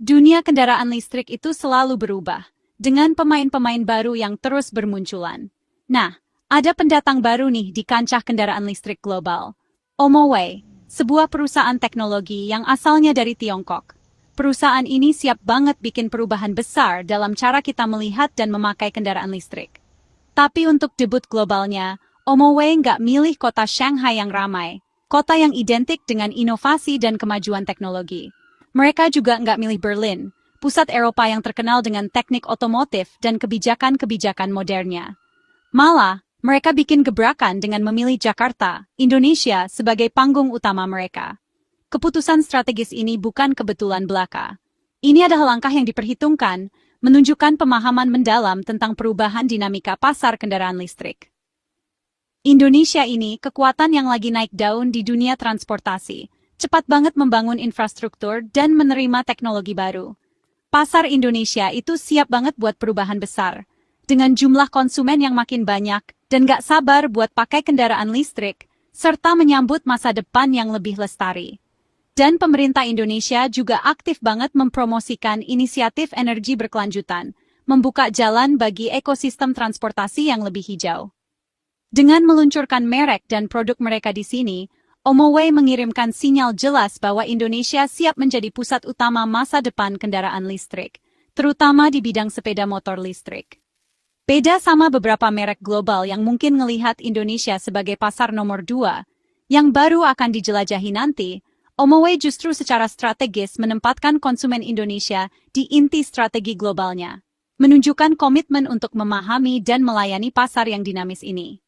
Dunia kendaraan listrik itu selalu berubah, dengan pemain-pemain baru yang terus bermunculan. Nah, ada pendatang baru nih di kancah kendaraan listrik global. Omoway, sebuah perusahaan teknologi yang asalnya dari Tiongkok. Perusahaan ini siap banget bikin perubahan besar dalam cara kita melihat dan memakai kendaraan listrik. Tapi untuk debut globalnya, Omoway nggak milih kota Shanghai yang ramai, kota yang identik dengan inovasi dan kemajuan teknologi. Mereka juga nggak milih Berlin, pusat Eropa yang terkenal dengan teknik otomotif dan kebijakan-kebijakan modernnya. Malah, mereka bikin gebrakan dengan memilih Jakarta, Indonesia sebagai panggung utama mereka. Keputusan strategis ini bukan kebetulan belaka. Ini adalah langkah yang diperhitungkan, menunjukkan pemahaman mendalam tentang perubahan dinamika pasar kendaraan listrik. Indonesia ini kekuatan yang lagi naik daun di dunia transportasi, cepat banget membangun infrastruktur dan menerima teknologi baru. Pasar Indonesia itu siap banget buat perubahan besar, dengan jumlah konsumen yang makin banyak dan gak sabar buat pakai kendaraan listrik, serta menyambut masa depan yang lebih lestari. Dan pemerintah Indonesia juga aktif banget mempromosikan inisiatif energi berkelanjutan, membuka jalan bagi ekosistem transportasi yang lebih hijau. Dengan meluncurkan merek dan produk mereka di sini, Omoway mengirimkan sinyal jelas bahwa Indonesia siap menjadi pusat utama masa depan kendaraan listrik, terutama di bidang sepeda motor listrik. Beda sama beberapa merek global yang mungkin ngelihat Indonesia sebagai pasar nomor 2, yang baru akan dijelajahi nanti, Omoway justru secara strategis menempatkan konsumen Indonesia di inti strategi globalnya, menunjukkan komitmen untuk memahami dan melayani pasar yang dinamis ini.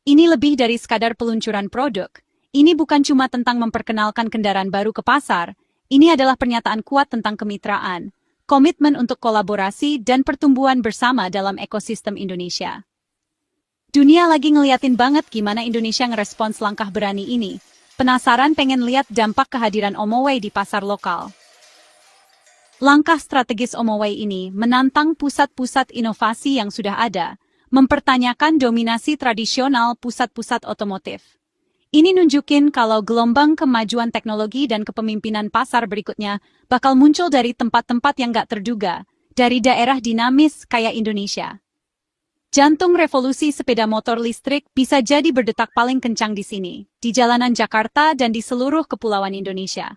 Ini lebih dari sekadar peluncuran produk. Ini bukan cuma tentang memperkenalkan kendaraan baru ke pasar, ini adalah pernyataan kuat tentang kemitraan, komitmen untuk kolaborasi dan pertumbuhan bersama dalam ekosistem Indonesia. Dunia lagi ngeliatin banget gimana Indonesia ngerespons langkah berani ini. Penasaran pengen lihat dampak kehadiran Omoway di pasar lokal. Langkah strategis Omoway ini menantang pusat-pusat inovasi yang sudah ada, mempertanyakan dominasi tradisional pusat-pusat otomotif. Ini nunjukin kalau gelombang kemajuan teknologi dan kepemimpinan pasar berikutnya bakal muncul dari tempat-tempat yang gak terduga, dari daerah dinamis kayak Indonesia. Jantung revolusi sepeda motor listrik bisa jadi berdetak paling kencang di sini, di jalanan Jakarta dan di seluruh kepulauan Indonesia.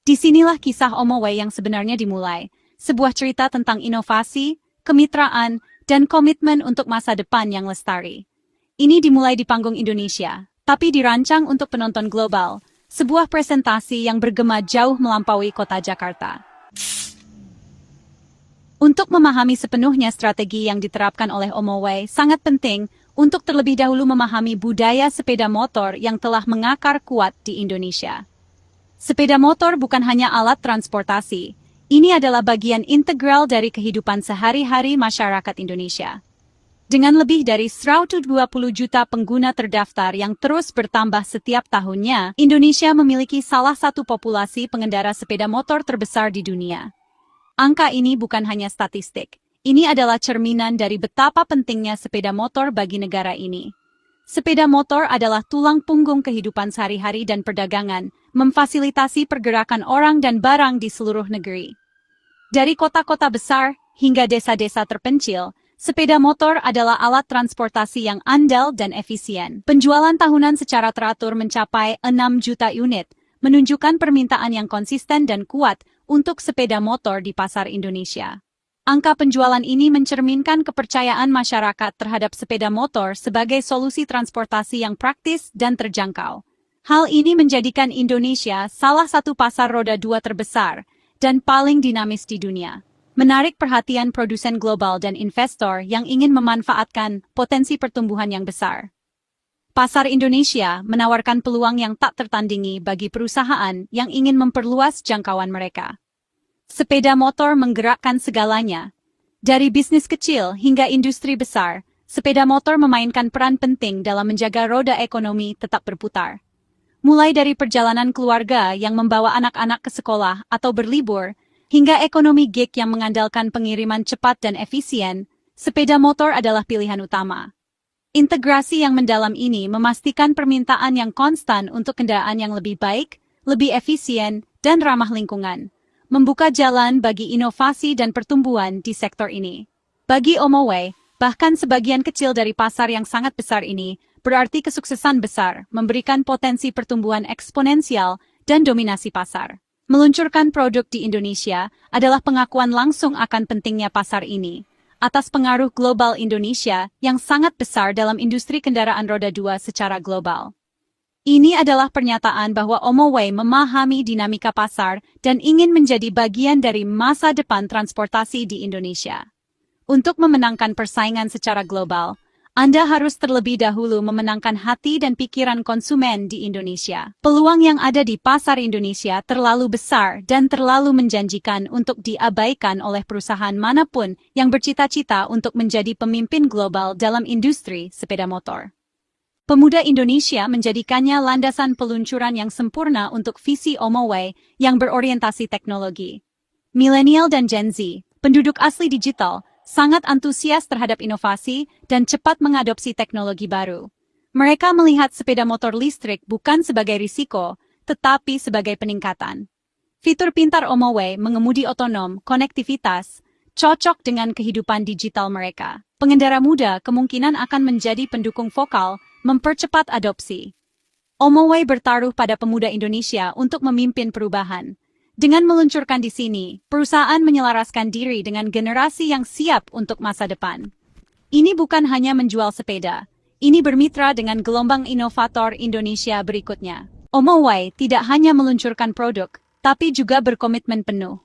Disinilah kisah Omoway yang sebenarnya dimulai, sebuah cerita tentang inovasi, kemitraan, dan komitmen untuk masa depan yang lestari. Ini dimulai di panggung Indonesia, tapi dirancang untuk penonton global, sebuah presentasi yang bergema jauh melampaui kota Jakarta. Untuk memahami sepenuhnya strategi yang diterapkan oleh Omoway, sangat penting untuk terlebih dahulu memahami budaya sepeda motor yang telah mengakar kuat di Indonesia. Sepeda motor bukan hanya alat transportasi, ini adalah bagian integral dari kehidupan sehari-hari masyarakat Indonesia. Dengan lebih dari 120 juta pengguna terdaftar yang terus bertambah setiap tahunnya, Indonesia memiliki salah satu populasi pengendara sepeda motor terbesar di dunia. Angka ini bukan hanya statistik, ini adalah cerminan dari betapa pentingnya sepeda motor bagi negara ini. Sepeda motor adalah tulang punggung kehidupan sehari-hari dan perdagangan, memfasilitasi pergerakan orang dan barang di seluruh negeri. Dari kota-kota besar hingga desa-desa terpencil, sepeda motor adalah alat transportasi yang andal dan efisien. Penjualan tahunan secara teratur mencapai 6 juta unit, menunjukkan permintaan yang konsisten dan kuat untuk sepeda motor di pasar Indonesia. Angka penjualan ini mencerminkan kepercayaan masyarakat terhadap sepeda motor sebagai solusi transportasi yang praktis dan terjangkau. Hal ini menjadikan Indonesia salah satu pasar roda 2 terbesar dan paling dinamis di dunia. Menarik perhatian produsen global dan investor yang ingin memanfaatkan potensi pertumbuhan yang besar. Pasar Indonesia menawarkan peluang yang tak tertandingi bagi perusahaan yang ingin memperluas jangkauan mereka. Sepeda motor menggerakkan segalanya. Dari bisnis kecil hingga industri besar, sepeda motor memainkan peran penting dalam menjaga roda ekonomi tetap berputar. Mulai dari perjalanan keluarga yang membawa anak-anak ke sekolah atau berlibur, hingga ekonomi gig yang mengandalkan pengiriman cepat dan efisien, sepeda motor adalah pilihan utama. Integrasi yang mendalam ini memastikan permintaan yang konstan untuk kendaraan yang lebih baik, lebih efisien, dan ramah lingkungan, membuka jalan bagi inovasi dan pertumbuhan di sektor ini. Bagi Omoway, bahkan sebagian kecil dari pasar yang sangat besar ini berarti kesuksesan besar, memberikan potensi pertumbuhan eksponensial dan dominasi pasar. Meluncurkan produk di Indonesia adalah pengakuan langsung akan pentingnya pasar ini, atas pengaruh global Indonesia yang sangat besar dalam industri kendaraan roda 2 secara global. Ini adalah pernyataan bahwa Omoway memahami dinamika pasar dan ingin menjadi bagian dari masa depan transportasi di Indonesia. Untuk memenangkan persaingan secara global, Anda harus terlebih dahulu memenangkan hati dan pikiran konsumen di Indonesia. Peluang yang ada di pasar Indonesia terlalu besar dan terlalu menjanjikan untuk diabaikan oleh perusahaan manapun yang bercita-cita untuk menjadi pemimpin global dalam industri sepeda motor. Pemuda Indonesia menjadikannya landasan peluncuran yang sempurna untuk visi Omoway yang berorientasi teknologi. Milenial dan Gen Z, penduduk asli digital, sangat antusias terhadap inovasi dan cepat mengadopsi teknologi baru. Mereka melihat sepeda motor listrik bukan sebagai risiko, tetapi sebagai peningkatan. Fitur pintar Omoway mengemudi otonom, konektivitas, cocok dengan kehidupan digital mereka. Pengendara muda kemungkinan akan menjadi pendukung vokal, mempercepat adopsi. Omoway bertaruh pada pemuda Indonesia untuk memimpin perubahan. Dengan meluncurkan di sini, perusahaan menyelaraskan diri dengan generasi yang siap untuk masa depan. Ini bukan hanya menjual sepeda, ini bermitra dengan gelombang inovator Indonesia berikutnya. Omoway tidak hanya meluncurkan produk, tapi juga berkomitmen penuh.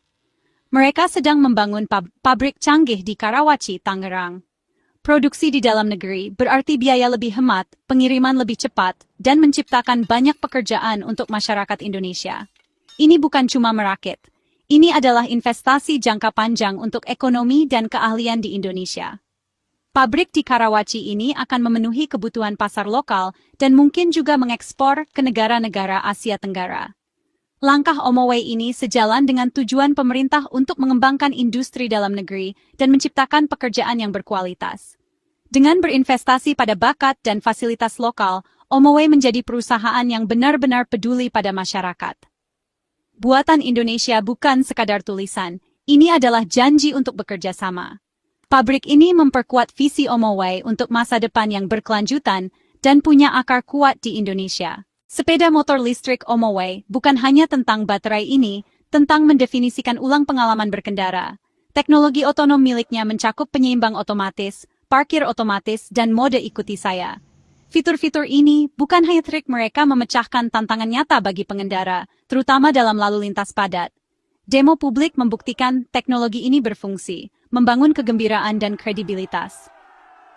Mereka sedang membangun pabrik canggih di Karawaci, Tangerang. Produksi di dalam negeri berarti biaya lebih hemat, pengiriman lebih cepat, dan menciptakan banyak pekerjaan untuk masyarakat Indonesia. Ini bukan cuma merakit. Ini adalah investasi jangka panjang untuk ekonomi dan keahlian di Indonesia. Pabrik di Karawaci ini akan memenuhi kebutuhan pasar lokal dan mungkin juga mengekspor ke negara-negara Asia Tenggara. Langkah Omoway ini sejalan dengan tujuan pemerintah untuk mengembangkan industri dalam negeri dan menciptakan pekerjaan yang berkualitas. Dengan berinvestasi pada bakat dan fasilitas lokal, Omoway menjadi perusahaan yang benar-benar peduli pada masyarakat. Buatan Indonesia bukan sekadar tulisan, ini adalah janji untuk bekerja sama. Pabrik ini memperkuat visi Omoway untuk masa depan yang berkelanjutan dan punya akar kuat di Indonesia. Sepeda motor listrik Omoway bukan hanya tentang baterai ini, tentang mendefinisikan ulang pengalaman berkendara. Teknologi otonom miliknya mencakup penyeimbang otomatis, parkir otomatis, dan mode ikuti saya. Fitur-fitur ini bukan hanya trik mereka memecahkan tantangan nyata bagi pengendara, terutama dalam lalu lintas padat. Demo publik membuktikan teknologi ini berfungsi, membangun kegembiraan dan kredibilitas.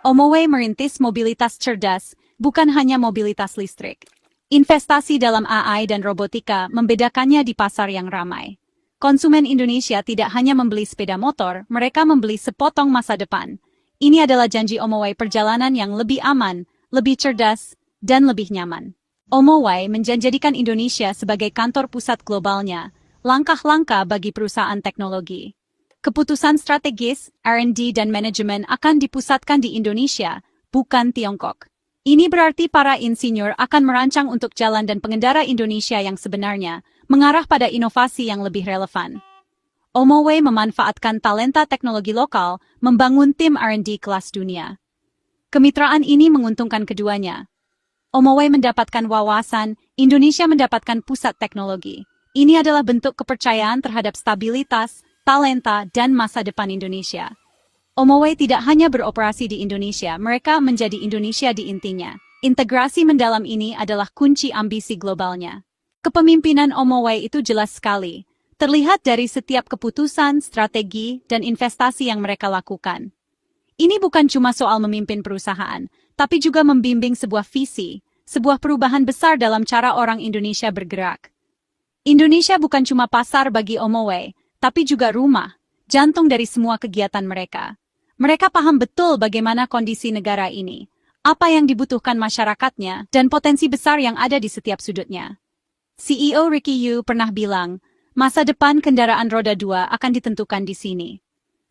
Omoway merintis mobilitas cerdas, bukan hanya mobilitas listrik. Investasi dalam AI dan robotika membedakannya di pasar yang ramai. Konsumen Indonesia tidak hanya membeli sepeda motor, mereka membeli sepotong masa depan. Ini adalah janji Omoway perjalanan yang lebih aman, lebih cerdas, dan lebih nyaman. Omoway menjadikan Indonesia sebagai kantor pusat globalnya, langkah-langkah bagi perusahaan teknologi. Keputusan strategis, R&D dan manajemen akan dipusatkan di Indonesia, bukan Tiongkok. Ini berarti para insinyur akan merancang untuk jalan dan pengendara Indonesia yang sebenarnya, mengarah pada inovasi yang lebih relevan. Omoway memanfaatkan talenta teknologi lokal, membangun tim R&D kelas dunia. Kemitraan ini menguntungkan keduanya. Omoway mendapatkan wawasan, Indonesia mendapatkan pusat teknologi. Ini adalah bentuk kepercayaan terhadap stabilitas, talenta, dan masa depan Indonesia. Omoway tidak hanya beroperasi di Indonesia, mereka menjadi Indonesia di intinya. Integrasi mendalam ini adalah kunci ambisi globalnya. Kepemimpinan Omoway itu jelas sekali, terlihat dari setiap keputusan, strategi, dan investasi yang mereka lakukan. Ini bukan cuma soal memimpin perusahaan, tapi juga membimbing sebuah visi, sebuah perubahan besar dalam cara orang Indonesia bergerak. Indonesia bukan cuma pasar bagi Omoway, tapi juga rumah, jantung dari semua kegiatan mereka. Mereka paham betul bagaimana kondisi negara ini, apa yang dibutuhkan masyarakatnya, dan potensi besar yang ada di setiap sudutnya. CEO Ricky Yu pernah bilang, masa depan kendaraan roda 2 akan ditentukan di sini.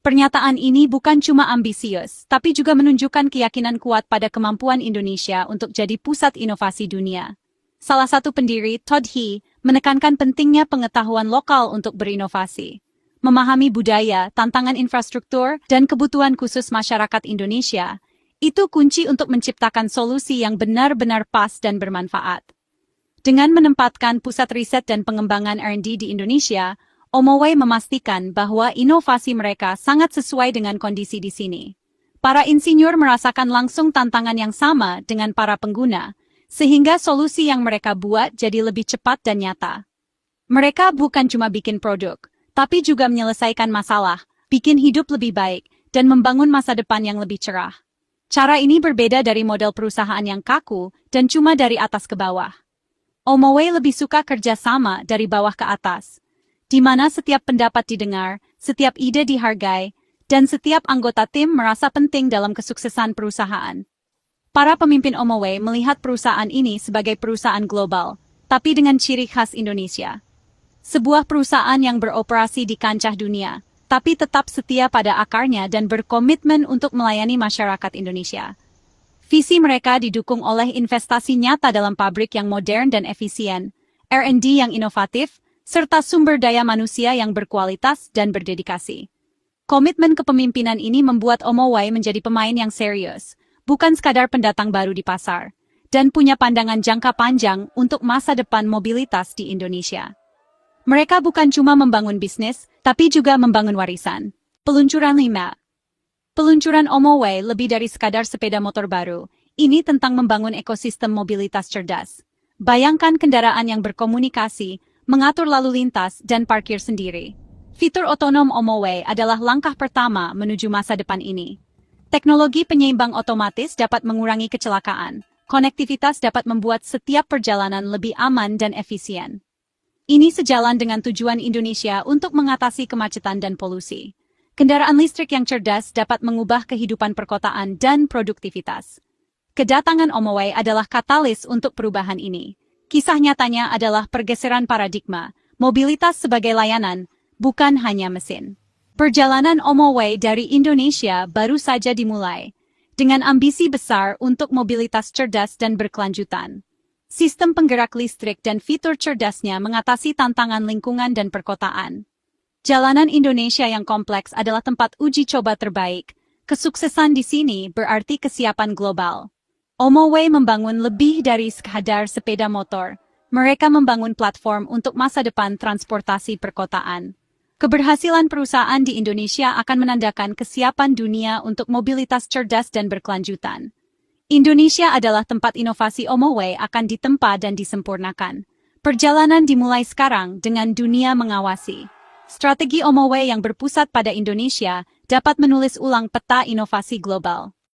Pernyataan ini bukan cuma ambisius, tapi juga menunjukkan keyakinan kuat pada kemampuan Indonesia untuk jadi pusat inovasi dunia. salah satu pendiri, Todd He, menekankan pentingnya pengetahuan lokal untuk berinovasi. Memahami budaya, tantangan infrastruktur, dan kebutuhan khusus masyarakat Indonesia, itu kunci untuk menciptakan solusi yang benar-benar pas dan bermanfaat. Dengan menempatkan pusat riset dan pengembangan R&D di Indonesia, Omoway memastikan bahwa inovasi mereka sangat sesuai dengan kondisi di sini. Para insinyur merasakan langsung tantangan yang sama dengan para pengguna, sehingga solusi yang mereka buat jadi lebih cepat dan nyata. Mereka bukan cuma bikin produk, tapi juga menyelesaikan masalah, bikin hidup lebih baik, dan membangun masa depan yang lebih cerah. Cara ini berbeda dari model perusahaan yang kaku dan cuma dari atas ke bawah. Omoway lebih suka kerja sama dari bawah ke atas, di mana setiap pendapat didengar, setiap ide dihargai, dan setiap anggota tim merasa penting dalam kesuksesan perusahaan. Para pemimpin Omoway melihat perusahaan ini sebagai perusahaan global, tapi dengan ciri khas Indonesia. Sebuah perusahaan yang beroperasi di kancah dunia, tapi tetap setia pada akarnya dan berkomitmen untuk melayani masyarakat Indonesia. Visi mereka didukung oleh investasi nyata dalam pabrik yang modern dan efisien, R&D yang inovatif, serta sumber daya manusia yang berkualitas dan berdedikasi. Komitmen kepemimpinan ini membuat Omoway menjadi pemain yang serius, bukan sekadar pendatang baru di pasar, dan punya pandangan jangka panjang untuk masa depan mobilitas di Indonesia. Mereka bukan cuma membangun bisnis, tapi juga membangun warisan. Peluncuran 5. Peluncuran Omoway lebih dari sekadar sepeda motor baru. Ini tentang membangun ekosistem mobilitas cerdas. Bayangkan kendaraan yang berkomunikasi, mengatur lalu lintas, dan parkir sendiri. Fitur otonom Omoway adalah langkah pertama menuju masa depan ini. Teknologi penyeimbang otomatis dapat mengurangi kecelakaan. Konektivitas dapat membuat setiap perjalanan lebih aman dan efisien. Ini sejalan dengan tujuan Indonesia untuk mengatasi kemacetan dan polusi. Kendaraan listrik yang cerdas dapat mengubah kehidupan perkotaan dan produktivitas. Kedatangan Omoway adalah katalis untuk perubahan ini. Kisah nyatanya adalah pergeseran paradigma, mobilitas sebagai layanan, bukan hanya mesin. Perjalanan Omoway dari Indonesia baru saja dimulai, dengan ambisi besar untuk mobilitas cerdas dan berkelanjutan. Sistem penggerak listrik dan fitur cerdasnya mengatasi tantangan lingkungan dan perkotaan. Jalanan Indonesia yang kompleks adalah tempat uji coba terbaik. Kesuksesan di sini berarti kesiapan global. Omoway membangun lebih dari sekadar sepeda motor. Mereka membangun platform untuk masa depan transportasi perkotaan. Keberhasilan perusahaan di Indonesia akan menandakan kesiapan dunia untuk mobilitas cerdas dan berkelanjutan. Indonesia adalah tempat inovasi Omoway akan ditempa dan disempurnakan. Perjalanan dimulai sekarang dengan dunia mengawasi. Strategi Omoway yang berpusat pada Indonesia dapat menulis ulang peta inovasi global.